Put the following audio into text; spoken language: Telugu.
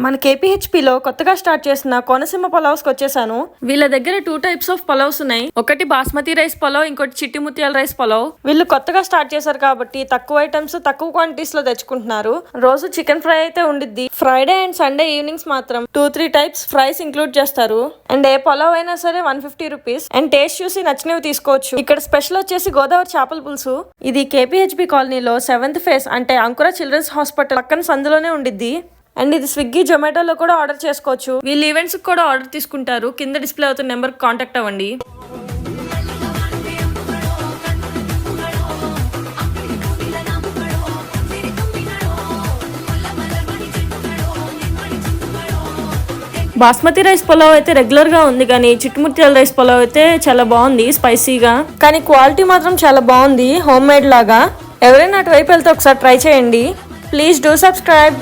మన కేపీహెచ్పిలో కొత్తగా స్టార్ట్ చేసిన కోనసీమ పలావ్స్ వచ్చేసాను. వీళ్ళ దగ్గర 2 టైప్స్ ఆఫ్ పలావ్స్ ఉన్నాయి. ఒకటి బాస్మతి రైస్ పలావ్, ఇంకోటి చిట్టి ముత్యాల రైస్ పలావ్. వీళ్ళు కొత్తగా స్టార్ట్ చేశారు కాబట్టి తక్కువ ఐటమ్స్ తక్కువ క్వాంటిటీస్ లో తెచ్చుకుంటున్నారు. రోజు చికెన్ ఫ్రై అయితే ఉండిద్ది. ఫ్రైడే అండ్ సండే ఈవినింగ్స్ మాత్రం 2-3 టైప్స్ ఫ్రైస్ ఇంక్లూడ్ చేస్తారు. అండ్ ఏ పలావ్ అయినా సరే 150 రూపీస్. అండ్ టేస్ట్ చూసి నచ్చినవి తీసుకోవచ్చు. ఇక్కడ స్పెషల్ వచ్చేసి గోదావరి చేపల పులుసు. ఇది కేపీహెచ్పి కాలనీలో 7th ఫేజ్ అంటే అంకుర చిల్డ్రన్స్ హాస్పిటల్ పక్కన సందులోనే ఉండిద్ది. అండ్ ఇది స్విగ్గీ జొమాటోలో కూడా ఆర్డర్ చేసుకోవచ్చు. వీళ్ళు ఈవెంట్స్ కూడా ఆర్డర్ తీసుకుంటారు. కింద డిస్ప్లే అవుతున్న నెంబర్ కాంటాక్ట్ అవ్వండి. బాస్మతి రైస్ పులావ్ అయితే రెగ్యులర్ గా ఉంది, కానీ చిట్టుముత్యాల రైస్ పులావ్ అయితే చాలా బాగుంది, స్పైసీగా. కానీ క్వాలిటీ మాత్రం చాలా బాగుంది, హోమ్ మేడ్ లాగా. ఎవరైనా అటువైపు వెళ్తే ఒకసారి ట్రై చేయండి. Please do subscribe.